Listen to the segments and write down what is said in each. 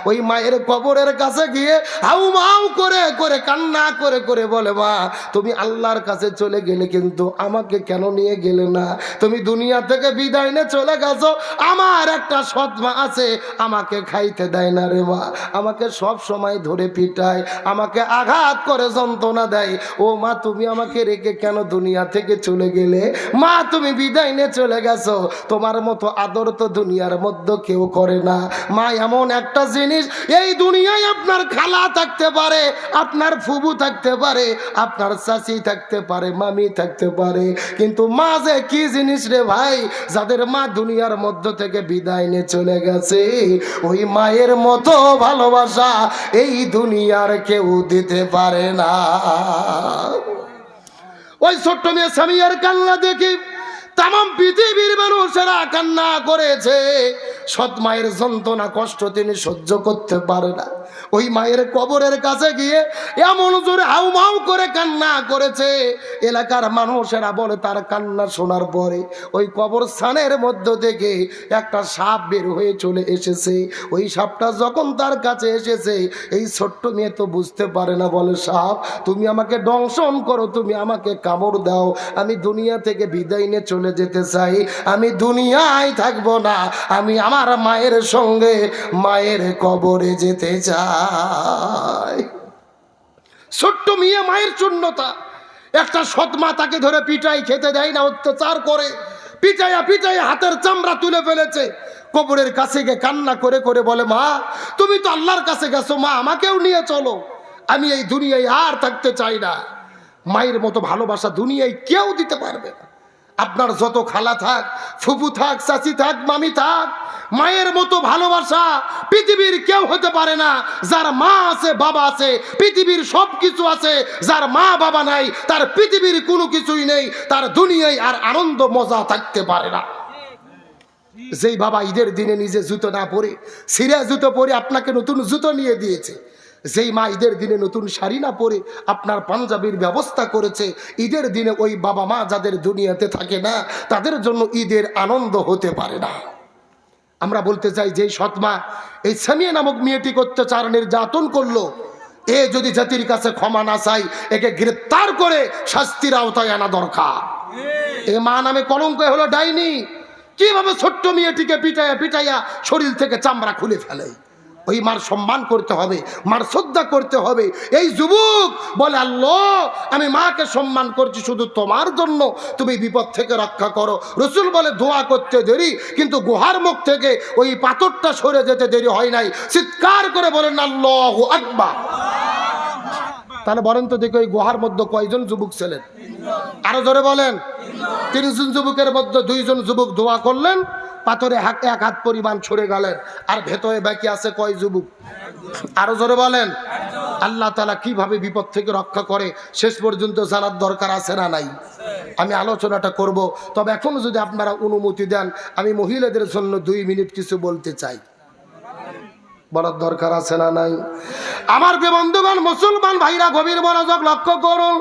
ওই মায়ের কবরের কাছে গিয়ে হাউমাউ করে করে কান্না করে করে বলে, মা তুমি আল্লাহর কাছে চলে গেলে কিন্তু আমাকে কেন নিয়ে গেলে না? তুমি দুনিয়া থেকে বিদায় নিয়ে চলে গেছো, আমার একটা সৎ মা আছে, আমাকে খাইতে দেয় না রে মা, আমাকে সব সময় ধরে পিটায়, আমাকে আঘাত করে যন্ত্রণা দেয়। ও মা তুমি আমাকে রেখে কেন দুনিয়া থেকে চলে গেলে? মা তুমি বিদায় নিয়ে চলে গেছো, তোমার মতো আদর তো দুনিয়ার মধ্যে কেউ করে না। মা এমন একটা জিনিস, এই দুনিয়ায় আপনার খালা থাকতে পারে, আপনার ফুবু থাকতে পারে, আপনার চাচি থাকতে পারে, মামি থাকতে পারে, কিন্তু মা যে কি জিনিস রে ভাই, যাদের মা দুনিয়ার মধ্য থেকে বিদায় নিয়ে চলে গেছে, ওই মায়ের মতো ভালোবাসা এই দুনিয়ার কেউ দিতে পারে না। ওই ছোট্ট মেয়ে সামিয়ার কান্না দেখি তামাম পৃথিবীর মানুষেরা কান্না করেছে। সৎ মায়ের যন্ত্রণা কষ্ট তিনি সহ্য করতে পারে না। ওই মায়ের কবরের কাছে গিয়ে এমন জোরে হাউমাউ করে কান্না করেছে, এলাকার মানুষেরা বলে তার কান্না শোনার পরে ওই কবরস্থানের মধ্য থেকে একটা সাপ বের হয়ে চলে এসেছে। ওই সাপটা যখন তার কাছে এসেছে, এই ছোট্ট মেয়ে তো বুঝতে পারে না, বলে সাপ তুমি আমাকে দংশন করো, তুমি আমাকে কামড় দাও, আমি দুনিয়া থেকে বিদায় নিয়ে চলে যেতে চাই, আমি দুনিয়ায় থাকবো না, আমি আমার মায়ের সঙ্গে মায়ের কবরে যেতে চাই। ছোট্ট মেয়ে মায়ের শূন্যতা, একটা সৎ মা তাকে ধরে পিটাই, খেতে দেয় না, অত্যাচার করে, পিটাইয়া পিটাইয়া হাতের চামড়া তুলে ফেলেছে। কবরের কাছে গিয়ে কান্না করে করে বলে, মা তুমি তো আল্লাহর কাছে গেছো, মা আমাকেও নিয়ে চলো, আমি এই দুনিয়ায় আর থাকতে চাই না। মায়ের মতো ভালোবাসা দুনিয়ায় কেউ দিতে পারবে না। আপনার যত খালা থাক, ফুফু থাক, চাচি থাক, মামি থাক, মায়ের মতো ভালোবাসা পৃথিবীর কেউ হতে পারে না। যার মা আছে, বাবা আছে, পৃথিবীর সব কিছু আছে, যার মা বাবা নাই, তার পৃথিবীর কোনো কিছুই নেই, তার দুনিয়ায় আর আনন্দ মজা থাকতে পারে না। যেই বাবা ঈদের দিনে নিজে জুতো না পরে ছিঁড়া জুতো পরে আপনাকে নতুন জুতো নিয়ে দিয়েছে, যেই মা ঈদের দিনে নতুন শাড়ি না পরে আপনার পাঞ্জাবির ব্যবস্থা করেছে, ঈদের দিনে ওই বাবা মা যাদের দুনিয়াতে থাকে না, তাদের জন্য ঈদের আনন্দ হতে পারে না। আমরা বলতে চাই, যেই সৎমা এই সামিয়া নামক মেয়েটিকে অত্যাচার নির্যাতন করলো, এ যদি জাতির কাছে ক্ষমা না চাই, একে গ্রেপ্তার করে শাস্তির আওতায় আনা দরকার। এ মা নামে কলঙ্ক হলো ডাইনি। কিভাবে ছোট্ট মেয়েটিকে পিটাইয়া পিটাইয়া শরীর থেকে চামড়া খুলে ফেলে। ওই মার সম্মান করতে হবে, মার শ্রদ্ধা করতে হবে। এই যুবক বলে, আল্লাহ আমি মাকে সম্মান করছি শুধু তোমার জন্য, তুমি বিপদ থেকে রক্ষা করো। রসুল বলে দোয়া করতে দেরি, কিন্তু গুহার মুখ থেকে ওই পাথরটা সরে যেতে দেরি হয় নাই। চিৎকার করে বলেন আল্লাহু আকবার। তাহলে বলেন তো দেখি, ওই গুহার মধ্যে কয়জন যুবক ছিলেন? আরো জোরে বলেন। 3 জন যুবকের মধ্যে 2 জন যুবক দোয়া করলেন, পাথরে এক হাত পরিমাণ ছড়ে গেলেন, আর ভেতরে বাকি আছে কয় যুবক? আরো জোরে বলেন। আল্লাহ তাআলা কিভাবে বিপদ থেকে রক্ষা করে শেষ পর্যন্ত জানার দরকার আছে না নাই? আমি আলোচনাটা করব, তবে এখন যদি আপনারা অনুমতি দেন, আমি মহিলাদের জন্য 2 মিনিট কিছু বলতে চাই। বলার দরকার আছে না নাই? আমার বন্ধুগণ, মুসলমান ভাইরা গভীর মনোযোগ লক্ষ্য করুন।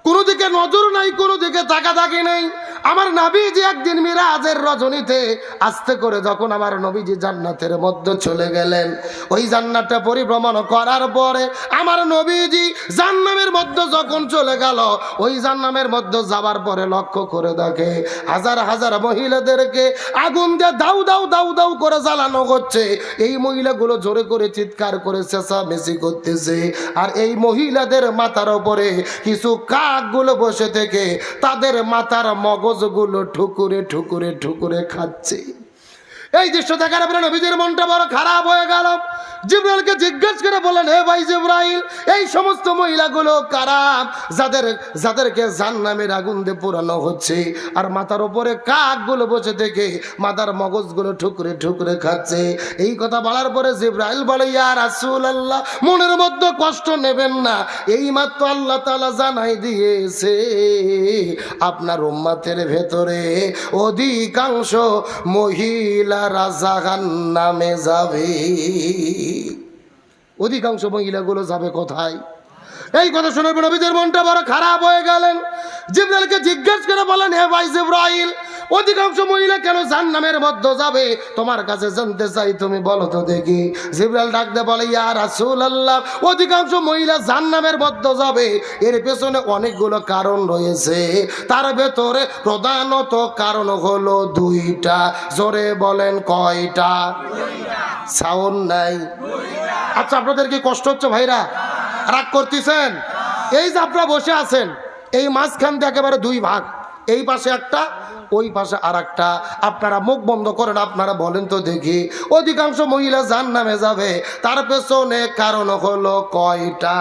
কোনো দিকে নজর নাই, কোনো দিকে তাকাতাকি নেই। আমার নবীজি একদিন মিরাজের রজনীতে আস্তে করে যখন আমার নবীজি জান্নাতের মধ্যে চলে গেলেন, ওই জান্নাতটা পরিভ্রমণ করার পরে আমার নবীজি জান্নাতের মধ্যে যখন চলে গেল, ওই জান্নাতের মধ্যে যাবার পরে লক্ষ্য করে দেখে হাজার হাজার মহিলাদেরকে আগুন দিয়ে দাউ দাউ দাউ দাউ করে জ্বালানো হচ্ছে। এই মহিলাগুলো জোরে করে চিৎকার করে চেঁচামেচি করতেছে, আর এই মহিলাদের মাথার উপরে কিছু কাকগুলো বসে থেকে তাদের মাথার মগজগুলো ঠুকুরে ঠুকুরে ঠুকুরে খাচ্ছে। এই দৃশ্য দেখার পরে নবীজির মনটা বড় খারাপ হয়ে গেল। জিবরাইলকে জিজ্ঞেস করে বলেন, হে ভাই জিবরাইল, এই সমস্ত মহিলাগুলো কারা যাদেরকে জাহান্নামের আগুন দিয়ে পোড়ানো হচ্ছে, আর মাথার উপরে কাকগুলো বসে থেকে মাথার মগজগুলো ঠুকরে ঠুকরে খাচ্ছে? এই কথা বলার পরে জিবরাইল বলে, ইয়া রাসূলুল্লাহ, মনের মধ্যে কষ্ট নেবেন না, এই মাত্র আল্লাহ তাআলা জানাই দিয়েছে আপনার উম্মতের ভেতরে অধিকাংশ মহিলা জাহান্নামে যাবে। অধিকাংশ মহিলাগুলো যাবে কোথায়? এই কথা শুনে নবীদের মনটা বড় খারাপ হয়ে গেলেন। জিবরাইলকে জিজ্ঞেস করে বলেন, হে ভাই জিবরাইল, অধিকাংশ মহিলা কেন জাহান্নামের মধ্যে যাবে তোমার কাছে জানতে চাই, তুমি বলো তো দেখি। জিবরাইল ডাকতে বলে, ইয়া রাসূলুল্লাহ, অধিকাংশ মহিলা জাহান্নামের মধ্যে যাবে, এর পেছনে অনেকগুলো কারণ রয়েছে। তার ভেতরে প্রধানত কারণ হলো দুইটা। জোরে বলেন কয়টা? সাউন্ড নাই। আচ্ছা, আপনাদের কি কষ্ট হচ্ছে ভাইরা? রাগ করতেছেন? এই যে আপনারা বসে আছেন, এই মাঝখান দিয়ে একেবারে দুই ভাগ, এই পাশে একটা, ওই পাশে আর একটা। আপনারা মুখ বন্ধ করেন, আপনারা বলেন তো দেখি, অধিকাংশ মহিলা জাহান্নামে যাবে, তার পেছনে কারণ হলো কয়টা?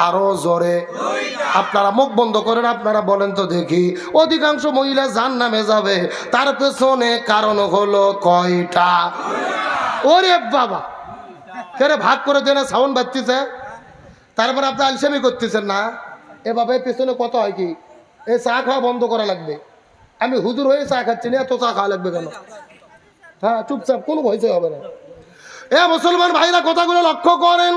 আরো জোরে। আপনারা মুখ বন্ধ করেন, আপনারা বলেন তো দেখি, অধিকাংশ মহিলা জাহান্নামে যাবে, তার পেছনে কারণ হলো কয়টা? ওরে বাবা, কেরে ভাগ করে দেন, সাউন্ড বাজতেছে, তারপরে আপনি আলসেমি করতেছেন না। এভাবে পেছনে কত হয় কি, এই চা খাওয়া বন্ধ করা লাগবে। আমি হুজুর হয়ে চা খাচ্ছি না, এত চা খাওয়া লাগবে কেন? হ্যাঁ, চুপচাপ, কোনো ভয়ই হবে না। এ মুসলমান ভাইরা, কথাগুলো লক্ষ্য করেন।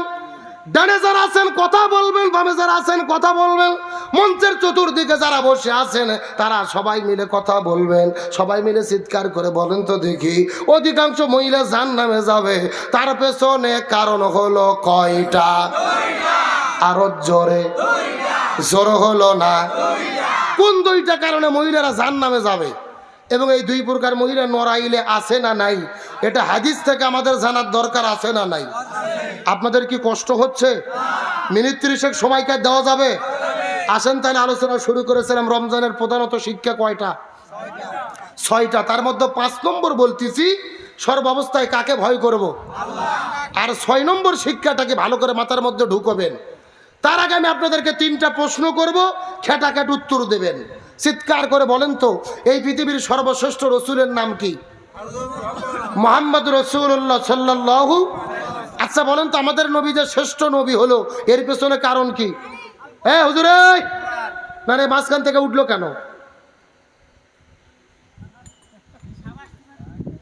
ডানে যারা আছেন কথা বলবেন, বামে যারা আছেন কথা বলবেন, মঞ্চের চতুর্দিকে যারা বসে আছেন তারা সবাই মিলে কথা বলবেন। সবাই মিলে চিৎকার করে বলেন তো দেখি, অধিকাংশ মহিলা জাহান্নামে যাবে, তার পেছনে কারণ হলো কয়টা? আরো জোরে। জোর হলো না? কোন দুইটা কারণে মহিলারা জাহান্নামে যাবে? এবং এই দুই প্রকার মহিলা নড়াইলে আছে না নাই, এটা হাদিস থেকে আমাদের জানার দরকার আছে না নাই? আপনাদের কি কষ্ট হচ্ছে? মিনিট 30 সময়কে দেওয়া যাবে? আসেন তাহলে আলোচনা শুরু করেছিলাম। রমজানের প্রধানত শিক্ষা কয়টা? 6টা। তার মধ্যে 5 নম্বর বলতেছি, সর্বাবস্থায় কাকে ভয় করব। আর 6 নম্বর শিক্ষাটাকে ভালো করে মাথার মধ্যে ঢুকবেন। তার আগে আমি আপনাদেরকে 3টা প্রশ্ন করব, খেটাখেট উত্তর দেবেন। চিৎকার করে বলেন তো, এই পৃথিবীর সর্বশ্রেষ্ঠ রসুলের নাম কি? মুহাম্মদ রাসূলুল্লাহ সাল্লাল্লাহু। আচ্ছা বলেন তো, আমাদের নবী যে শ্রেষ্ঠ নবী হলো, এর পেছনে কারণ কি? হ্যাঁ হুজুর, না রে, মাঝখান থেকে উঠলো কেন?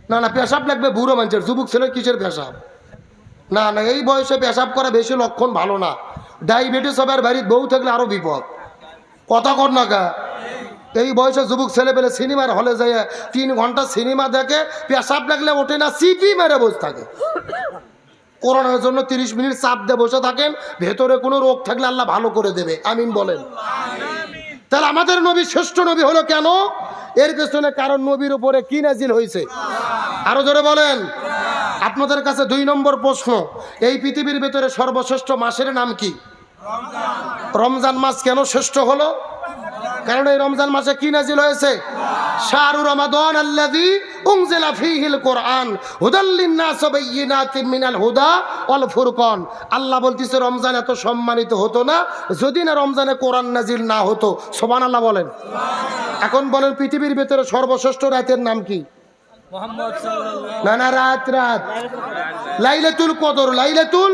না না, পেশাব লাগবে বুড়ো মানুষের, যুবক ছেলে কিসের পেশাব? না না, এই বয়সে পেশাব করা বেশি লক্ষণ ভালো না। ডায়াবেটিস হবে, আর বাড়ির বউ থাকলে আরো বিপদ। কথা কর না গা। এই বয়সে যুবক ছেলে পেলে সিনেমার হলে যায় 3 ঘন্টা সিনেমা দেখে, পেশাব লাগলে ওঠে না, সিপি মেরে বসে থাকে। করোনার জন্য 30 মিনিট চাপ দিয়ে বসে থাকেন, ভেতরে কোনো রোগ থাকলে আল্লাহ ভালো করে দেবে। আমিন বলেন। তাহলে আমাদের নবী শ্রেষ্ঠ নবী হলো কেন? এর পেছনে কারণ নবীর উপরে কি নাজিল হয়েছে? আরো জোরে বলেন। আপনাদের কাছে 2 নম্বর প্রশ্ন, এই পৃথিবীর ভেতরে সর্বশ্রেষ্ঠ মাসের নাম কি? রমজান মাস কেন শ্রেষ্ঠ হলো? কারণ এই রমজান মাসে কি নাজিল হয়েছে? শাহরু রমাদান আল্লাযী উনজিলা ফীহিল কুরআন হুদাল লিন-নাস ওয়া বাইয়িনাতিন মিনাল হুদা ওয়াল ফুরকান। আল্লাহ বলতেছে, রমজান এত সম্মানিত হতো না যদি না রমজানে কোরআন নাজিল না হতো। সুবহানাল্লাহ বলেন। এখন বলেন, পৃথিবীর ভিতরে সর্বশ্রেষ্ঠ রাতের নাম কি? মুহাম্মদ সাল্লাল্লাহু। না না, রাত। লাইলাতুল কদর। লাইলাতুল,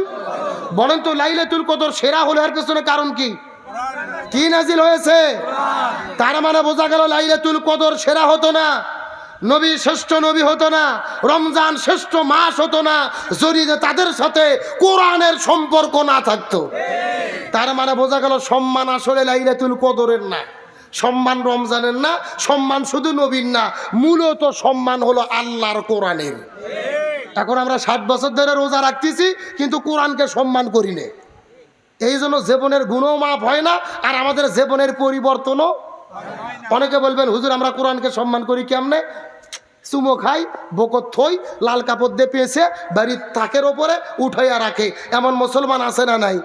বলেন তো, লাইলাতুল কদর সেরা হলো, এর পেছনে কারণ কি? কি নাজিল হয়েছে? তার মানে বোঝা গেল লাইলাতুল কদর সেরা হতো না, নবী শ্রেষ্ঠ নবী হতো না, রমজান শ্রেষ্ঠ মাস হতো না যদি তাদের সাথে কোরআনের সম্পর্ক না থাকতো। তার মানে বোঝা গেল সম্মান আসলে লাইলাতুল কদরের না, সম্মান রমজানের না, সম্মান শুধু নবীর না, মূলত সম্মান হলো আল্লাহর কোরআনের। এখন আমরা 60 বছর ধরে রোজা রাখতেছি, কিন্তু কোরআনকে সম্মান করি না। এই জন্য জীবনের গুণও মাপ হয় না, আর আমাদের জীবনের পরিবর্তনও। অনেকে বলবেন, হুজুর আমরা কোরআনকে সম্মান করি কেমনে? চুমো খাই, বকত থই, লাল কাপড় দিয়ে পেয়েছে বাড়ির তাকের ওপরে উঠাইয়া রাখে, এমন মুসলমান আছে না নাই?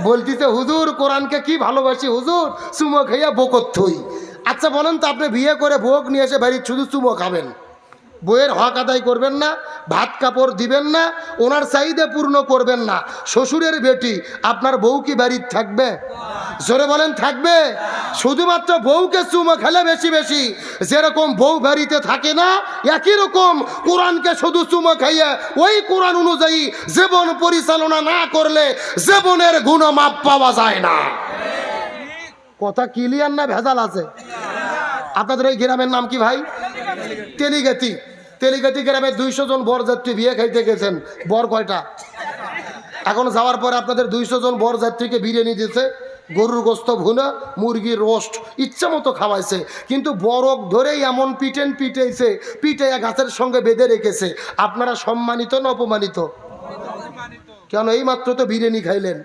বলতিতে হুজুর কোরআনকে কি ভালোবাসি হুজুর, চুমো খাইয়া বকত থই। আচ্ছা বলেন তো, আপনি বিয়ে করে ভোগ নিয়ে এসে বাড়ির শুধু চুমো খাবেন, বইয়ের হক আদায় করবেন না, ভাত কাপড় দিবেন না, ওনার চাহিদা পূর্ণ করবেন না, শ্বশুরের বেটি আপনার বউ কি বাড়ির থাকবে? জোরে বলেন, থাকবে? শুধুমাত্র বউকে চুমো খেলে বেশি বেশি, যেরকম বউ বাড়িতে থাকে না, একই রকম কোরআনকে শুধু চুমো খাইয়ে ওই কোরআন অনুযায়ী জীবন পরিচালনা না করলে জীবনের গুণমাপ পাওয়া যায় না। কথা ক্লিয়ার না ভেজাল আছে? আপনাদের এই গ্রামের নাম কি ভাই? তেলিগাতি। তেলিগাতি গ্রামে 200 জন বরযাত্রী বিয়ে খাইতে গেছেন। বর কয়টা? এখন যাওয়ার পরে আপনাদের 200 জন বরযাত্রীকে বিরিয়ানি দিয়েছে, গরুর গোস্ত ভুনা, মুরগির রোস্ট ইচ্ছা মতো খাওয়াইছে, কিন্তু বরফ ধরেই এমন পিটেইছে, পিটাইয়া গাছের সঙ্গে বেঁধে রেখেছে। আপনারা সম্মানিত না অপমানিত? কেন? এই মাত্র তো বিরিয়ানি খাইলেন,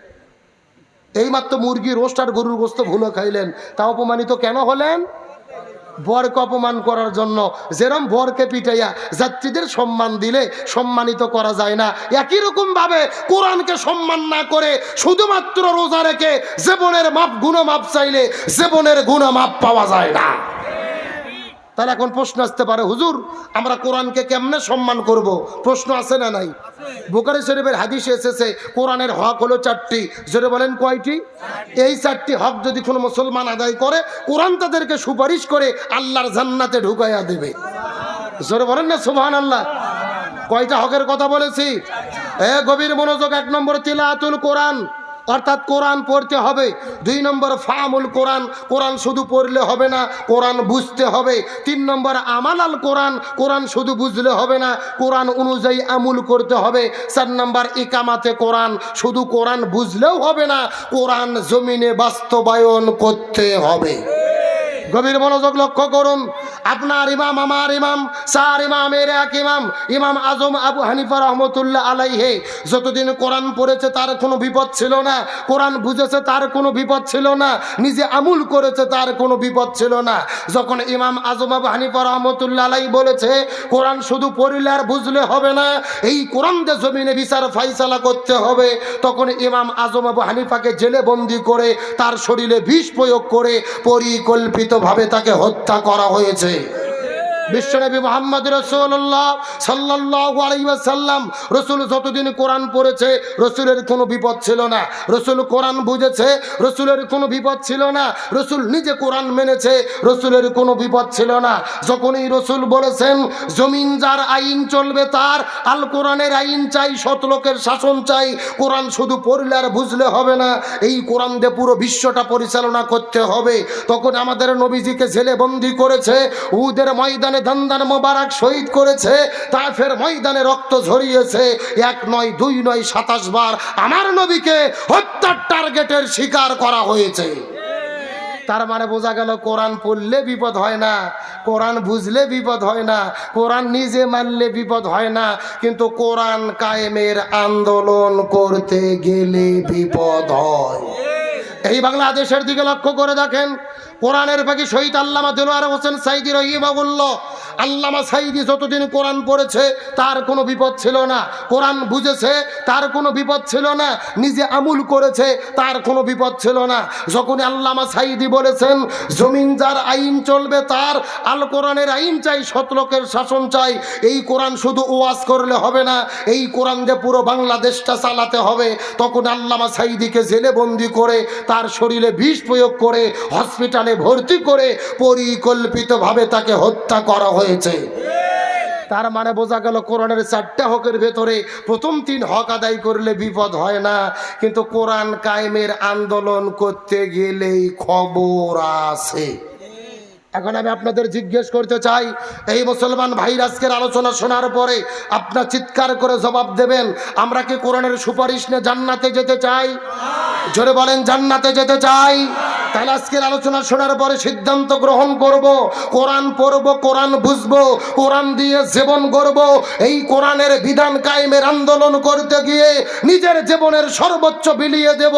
এই মাত্র মুরগি রোস্ট আর গরুর গোস্ত ভুনা খাইলেন, তা অপমানিত কেন হলেন? বরকে অপমান করার জন্য। যেরকম বরকে পিটাইয়া যাত্রীদের সম্মান দিলে সম্মানিত করা যায় না, একই রকম ভাবে কোরআনকে সম্মান না করে শুধুমাত্র রোজা রেখে জীবনের মাপ গুণমাপ চাইলে জীবনের গুণমাপ পাওয়া যায় না। তাহলে এখন প্রশ্ন আসতে পারে, হুজুর আমরা কোরআনকে কেমনে সম্মান করব? প্রশ্ন আছে না নাই? বুখারী শরীফের হাদিসে এসেছে কোরআনের হক হলো 4টি। জোরে বলেন কয়টি? এই 4টি হক যদি কোনো মুসলমান আদায় করে, কোরআন তাদেরকে সুপারিশ করে আল্লাহর জান্নাতে ঢুকাইয়া দেবে। জোরে বলেন না সুবহানাল্লাহ। কয়টা হকের কথা বলেছি? গভীর মনোযোগ। 1 নম্বর তিলাওয়াতুল কোরআন, অর্থাৎ কোরআন পড়তে হবে। 2 নম্বর ফাহামুল কোরআন, কোরআন শুধু পড়লে হবে না, কোরআন বুঝতে হবে। 3 নম্বর আমালাল কোরআন, কোরআন শুধু বুঝলে হবে না, কোরআন অনুযায়ী আমল করতে হবে। 4 নম্বর ইকামাতে কোরআন, শুধু কোরআন বুঝলেও হবে না, কোরআন জমিনে বাস্তবায়ন করতে হবে। গভীর মনোযোগ লক্ষ্য করুন। আপনার ইমাম, আমার ইমাম, 4 ইমামের এক ইমাম, ইমাম আজম আবু হানিফা রহমতুল্লাহ আলাইহি যতদিন কোরআন পড়েছে তার কোনো বিপদ ছিল না, কোরআন বুঝেছে তার কোনো বিপদ ছিল না, নিজে আমল করেছে তার কোনো বিপদ ছিল না। যখন ইমাম আজম আবু হানিফা রহমতুল্লাহ আলাইহি বলেছে কোরআন শুধু পড়লে আর বুঝলে হবে না, এই কোরআন দিয়ে জমিনে বিচার ফাইসালা করতে হবে, তখন ইমাম আজম আবু হানিফাকে জেলে বন্দি করে তার শরীরে বিষ প্রয়োগ করে পরিকল্পিতভাবে তাকে হত্যা করা হয়েছে। বিশ্বনবী মুহাম্মদ রাসূলুল্লাহ সাল্লাল্লাহু আলাইহি ওয়াসাল্লাম, রাসূল যতদিন কোরআন পড়েছে রাসূলের কোনো বিপদ ছিল না, রাসূল কোরআন বুঝেছে, রাসূলের কোনো বিপদ ছিল না, রাসূল নিজে কোরআন মেনেছে, রাসূলের কোনো বিপদ ছিল না। যখনই রাসূল বলেছেন জমিন যার আইন চলবে তার, আল কোরআনের আইন চাই, শতলোকের শাসন চাই, কোরআন শুধু পড়লে আর বুঝলে হবে না, এই কোরআন দিয়ে পুরো বিশ্বটা পরিচালনা করতে হবে, তখন আমাদের নবীজিকে জেলে বন্দি করেছে, উহুদের ময়দানে দান্দার মোবারক শহীদ করেছে, তায়েফের ময়দানে রক্ত ঝরিয়েছে, 1 নয় 2 নয় 27 বার আমার নবীকে হত্যার টার্গেটের শিকার করা হয়েছে। তার মানে বোঝা গেল কোরআন পড়লে বিপদ হয় না, কোরআন বুঝলে বিপদ হয় না, কোরআন নিজে মানলে বিপদ হয় না, কিন্তু কোরআন কায়েমের আন্দোলন করতে গেলে বিপদ হয়। এই বাংলাদেশের দিকে লক্ষ্য করে দেখেন, কোরআনের পাখি শহীদ আল্লামা দেলোয়ার হোসেন সাইদি রহিমাহুল্লাহ, আল্লামা সাইদি যতদিন কোরআন পড়েছে তার কোনো বিপদ ছিল না, কোরআন বুঝেছে তার কোনো বিপদ ছিল না, নিজে আমল করেছে তার কোনো বিপদ ছিল না। যখন আল্লামা সাইদি বলেছেন জমিন যার আইন চলবে তার, আল কোরআনের আইন চাই, শতলোকের শাসন চাই, এই কোরআন শুধু ওয়াজ করলে হবে না, এই কোরআন দিয়ে পুরো বাংলাদেশটা চালাতে হবে, তখন আল্লামা সাইদিকে জেলে বন্দি করে তার শরীরে বিষ প্রয়োগ করে হসপিটালে ভর্তি করে পরিকল্পিতভাবে তাকে হত্যা করা হয়েছে। তার মানে বোঝা গেল কোরআনের 4টা হকের ভেতরে প্রথম 3 হক আদায় করলে বিপদ হয় না, কিন্তু কোরআন কায়েমের আন্দোলন করতে গেলেই খবর আছে। এখন আমি আপনাদের জিজ্ঞেস করতে চাই, এই মুসলমান ভাইর আজকের আলোচনা শোনার পরে আপনার চিৎকার করে জবাব দেবেন, আমরা কি কোরআনের সুপারিশ নিয়ে জান্নাতে যেতে চাই? জোরে বলেন, জান্নাতে যেতে চাই? তাহলে আজকের আলোচনা শোনার পরে সিদ্ধান্ত গ্রহণ করব, কোরআন পড়ব, কোরআন বুঝবো, কোরআন দিয়ে জীবন গড়ব, এই কোরআনের বিধান কায়েমের আন্দোলন করতে গিয়ে নিজের জীবনের সর্বোচ্চ বিলিয়ে দেব,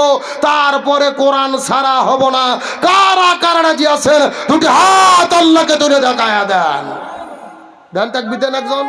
তারপরে কোরআন ছাড়া হব না। কারা কারা রাজি আছেন? দুটি হাত আল্লাহকে তুলে দেখায়া দেন। দেন তাকবীর দেন একজন।